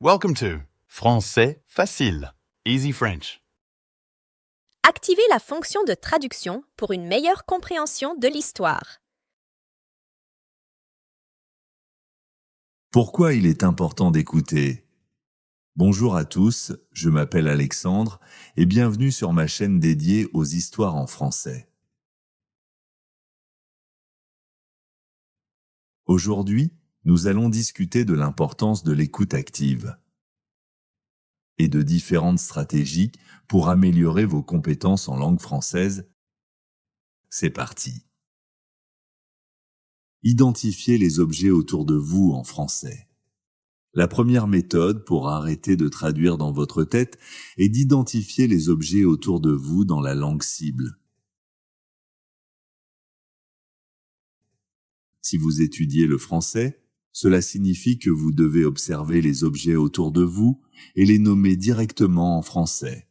Welcome to Français facile, Easy French. Activez la fonction de traduction pour une meilleure compréhension de l'histoire. Pourquoi il est important d'écouter? Bonjour à tous, je m'appelle Alexandre et bienvenue sur ma chaîne dédiée aux histoires en français. Aujourd'hui, nous allons discuter de l'importance de l'écoute active et de différentes stratégies pour améliorer vos compétences en langue française. C'est parti. Identifiez les objets autour de vous en français. La première méthode pour arrêter de traduire dans votre tête est d'identifier les objets autour de vous dans la langue cible. Si vous étudiez le français, cela signifie que vous devez observer les objets autour de vous et les nommer directement en français,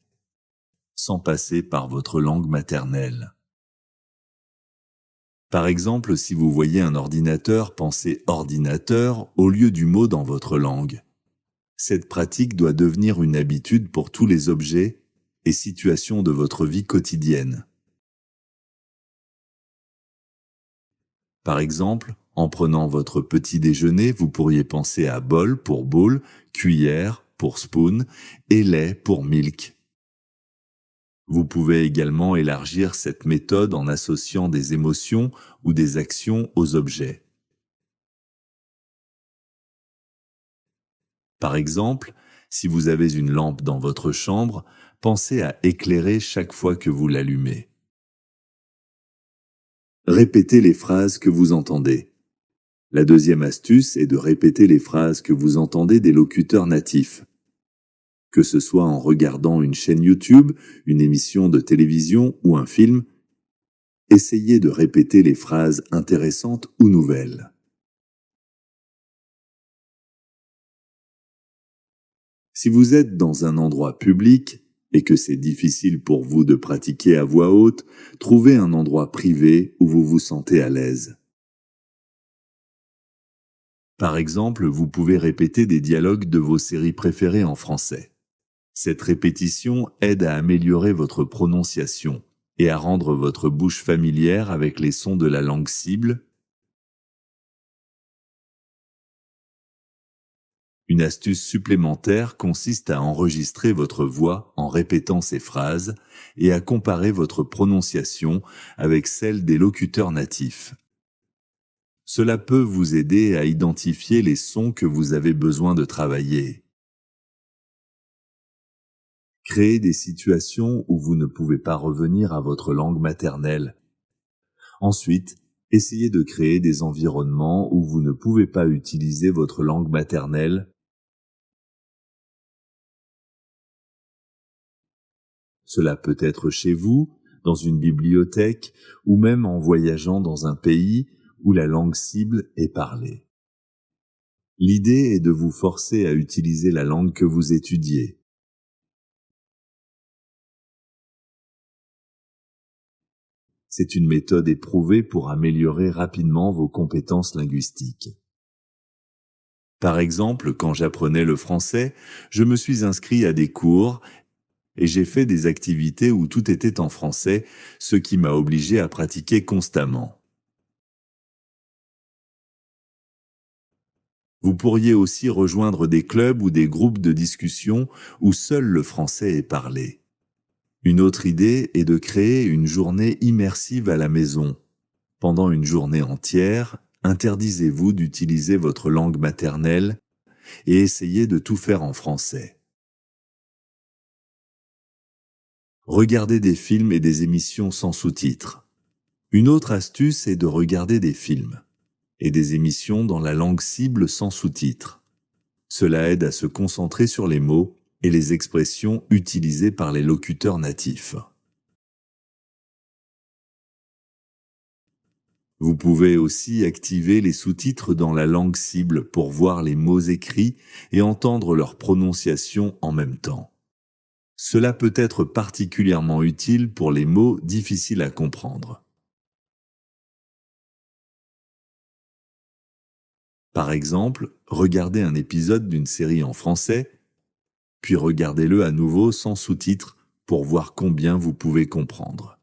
sans passer par votre langue maternelle. Par exemple, si vous voyez un ordinateur, pensez « ordinateur » au lieu du mot dans votre langue. Cette pratique doit devenir une habitude pour tous les objets et situations de votre vie quotidienne. Par exemple, en prenant votre petit déjeuner, vous pourriez penser à bol pour bowl, cuillère pour spoon et lait pour milk. Vous pouvez également élargir cette méthode en associant des émotions ou des actions aux objets. Par exemple, si vous avez une lampe dans votre chambre, pensez à éclairer chaque fois que vous l'allumez. Répétez les phrases que vous entendez. La deuxième astuce est de répéter les phrases que vous entendez des locuteurs natifs. Que ce soit en regardant une chaîne YouTube, une émission de télévision ou un film, essayez de répéter les phrases intéressantes ou nouvelles. Si vous êtes dans un endroit public et que c'est difficile pour vous de pratiquer à voix haute, trouvez un endroit privé où vous vous sentez à l'aise. Par exemple, vous pouvez répéter des dialogues de vos séries préférées en français. Cette répétition aide à améliorer votre prononciation et à rendre votre bouche familière avec les sons de la langue cible. Une astuce supplémentaire consiste à enregistrer votre voix en répétant ces phrases et à comparer votre prononciation avec celle des locuteurs natifs. Cela peut vous aider à identifier les sons que vous avez besoin de travailler. Créez des situations où vous ne pouvez pas revenir à votre langue maternelle. Ensuite, essayez de créer des environnements où vous ne pouvez pas utiliser votre langue maternelle. Cela peut être chez vous, dans une bibliothèque, ou même en voyageant dans un pays où la langue cible est parlée. L'idée est de vous forcer à utiliser la langue que vous étudiez. C'est une méthode éprouvée pour améliorer rapidement vos compétences linguistiques. Par exemple, quand j'apprenais le français, je me suis inscrit à des cours et j'ai fait des activités où tout était en français, ce qui m'a obligé à pratiquer constamment. Vous pourriez aussi rejoindre des clubs ou des groupes de discussion où seul le français est parlé. Une autre idée est de créer une journée immersive à la maison. Pendant une journée entière, interdisez-vous d'utiliser votre langue maternelle et essayez de tout faire en français. Regardez des films et des émissions sans sous-titres. Une autre astuce est de regarder des films et des émissions dans la langue cible sans sous-titres. Cela aide à se concentrer sur les mots et les expressions utilisées par les locuteurs natifs. Vous pouvez aussi activer les sous-titres dans la langue cible pour voir les mots écrits et entendre leur prononciation en même temps. Cela peut être particulièrement utile pour les mots difficiles à comprendre. Par exemple, regardez un épisode d'une série en français, puis regardez-le à nouveau sans sous-titres pour voir combien vous pouvez comprendre.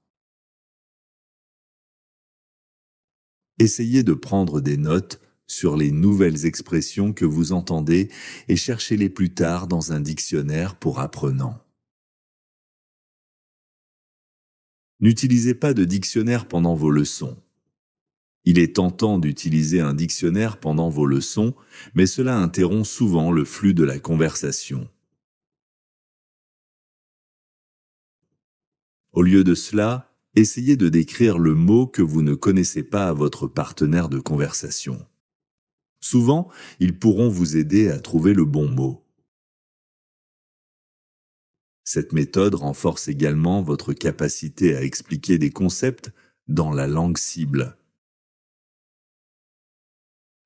Essayez de prendre des notes sur les nouvelles expressions que vous entendez et cherchez-les plus tard dans un dictionnaire pour apprenants. N'utilisez pas de dictionnaire pendant vos leçons. Il est tentant d'utiliser un dictionnaire pendant vos leçons, mais cela interrompt souvent le flux de la conversation. Au lieu de cela, essayez de décrire le mot que vous ne connaissez pas à votre partenaire de conversation. Souvent, ils pourront vous aider à trouver le bon mot. Cette méthode renforce également votre capacité à expliquer des concepts dans la langue cible.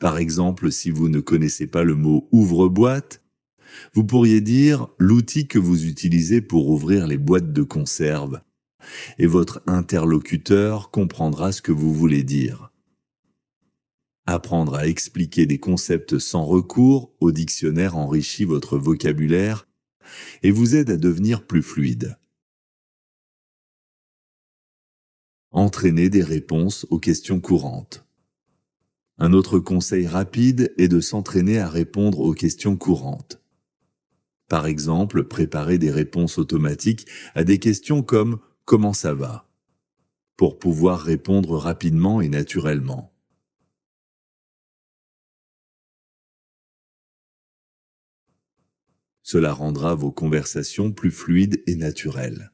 Par exemple, si vous ne connaissez pas le mot « ouvre-boîte », vous pourriez dire l'outil que vous utilisez pour ouvrir les boîtes de conserve, et votre interlocuteur comprendra ce que vous voulez dire. Apprendre à expliquer des concepts sans recours au dictionnaire enrichit votre vocabulaire et vous aide à devenir plus fluide. Entraînez des réponses aux questions courantes. Un autre conseil rapide est de s'entraîner à répondre aux questions courantes. Par exemple, préparez des réponses automatiques à des questions comme « Comment ça va ?», pour pouvoir répondre rapidement et naturellement. Cela rendra vos conversations plus fluides et naturelles.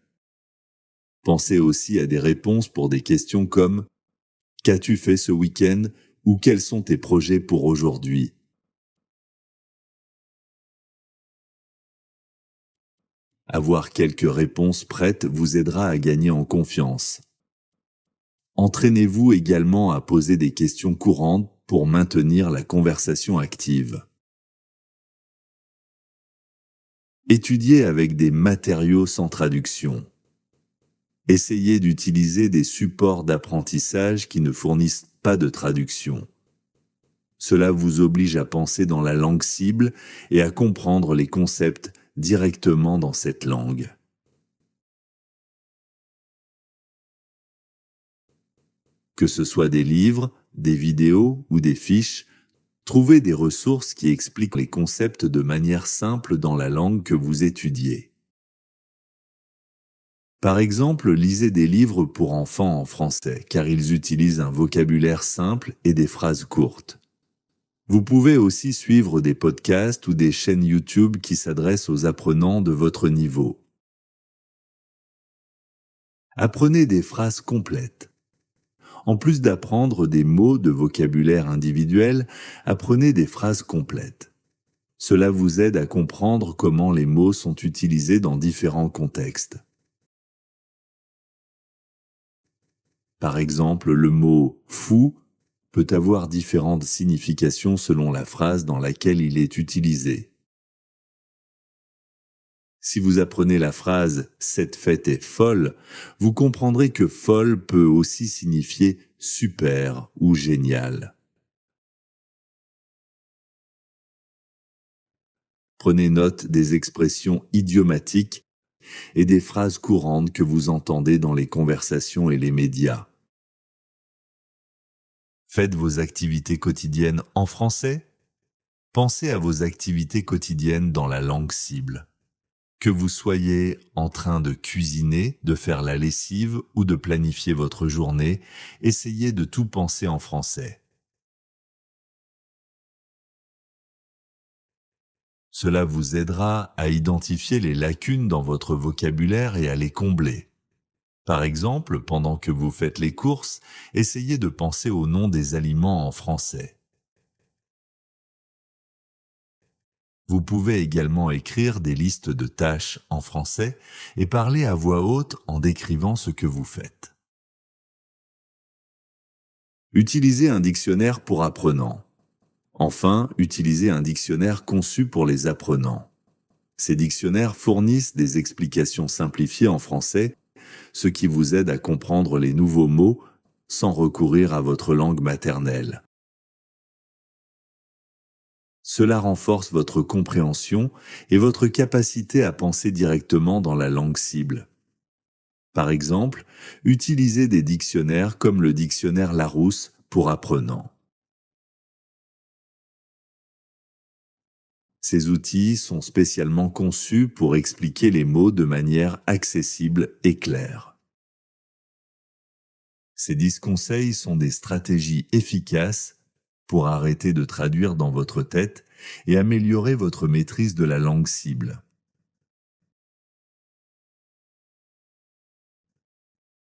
Pensez aussi à des réponses pour des questions comme « Qu'as-tu fait ce week-end ?» ou « Quels sont tes projets pour aujourd'hui ?» Avoir quelques réponses prêtes vous aidera à gagner en confiance. Entraînez-vous également à poser des questions courantes pour maintenir la conversation active. Étudiez avec des matériaux sans traduction. Essayez d'utiliser des supports d'apprentissage qui ne fournissent pas de traduction. Cela vous oblige à penser dans la langue cible et à comprendre les concepts directement dans cette langue. Que ce soit des livres, des vidéos ou des fiches, trouvez des ressources qui expliquent les concepts de manière simple dans la langue que vous étudiez. Par exemple, lisez des livres pour enfants en français, car ils utilisent un vocabulaire simple et des phrases courtes. Vous pouvez aussi suivre des podcasts ou des chaînes YouTube qui s'adressent aux apprenants de votre niveau. Apprenez des phrases complètes. En plus d'apprendre des mots de vocabulaire individuel, apprenez des phrases complètes. Cela vous aide à comprendre comment les mots sont utilisés dans différents contextes. Par exemple, le mot « fou » peut avoir différentes significations selon la phrase dans laquelle il est utilisé. Si vous apprenez la phrase « cette fête est folle », vous comprendrez que « folle » peut aussi signifier « super » ou « génial ». Prenez note des expressions idiomatiques et des phrases courantes que vous entendez dans les conversations et les médias. Faites vos activités quotidiennes en français. Pensez à vos activités quotidiennes dans la langue cible. Que vous soyez en train de cuisiner, de faire la lessive ou de planifier votre journée, essayez de tout penser en français. Cela vous aidera à identifier les lacunes dans votre vocabulaire et à les combler. Par exemple, pendant que vous faites les courses, essayez de penser au nom des aliments en français. Vous pouvez également écrire des listes de tâches en français et parler à voix haute en décrivant ce que vous faites. Utilisez un dictionnaire pour apprenants. Enfin, utilisez un dictionnaire conçu pour les apprenants. Ces dictionnaires fournissent des explications simplifiées en français, ce qui vous aide à comprendre les nouveaux mots sans recourir à votre langue maternelle. Cela renforce votre compréhension et votre capacité à penser directement dans la langue cible. Par exemple, utilisez des dictionnaires comme le dictionnaire Larousse pour apprenants. Ces outils sont spécialement conçus pour expliquer les mots de manière accessible et claire. Ces 10 conseils sont des stratégies efficaces pour arrêter de traduire dans votre tête et améliorer votre maîtrise de la langue cible.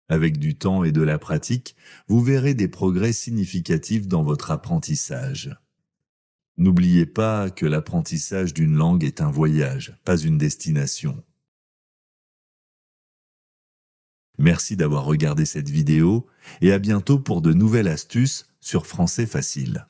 Avec du temps et de la pratique, vous verrez des progrès significatifs dans votre apprentissage. N'oubliez pas que l'apprentissage d'une langue est un voyage, pas une destination. Merci d'avoir regardé cette vidéo et à bientôt pour de nouvelles astuces sur Français Facile.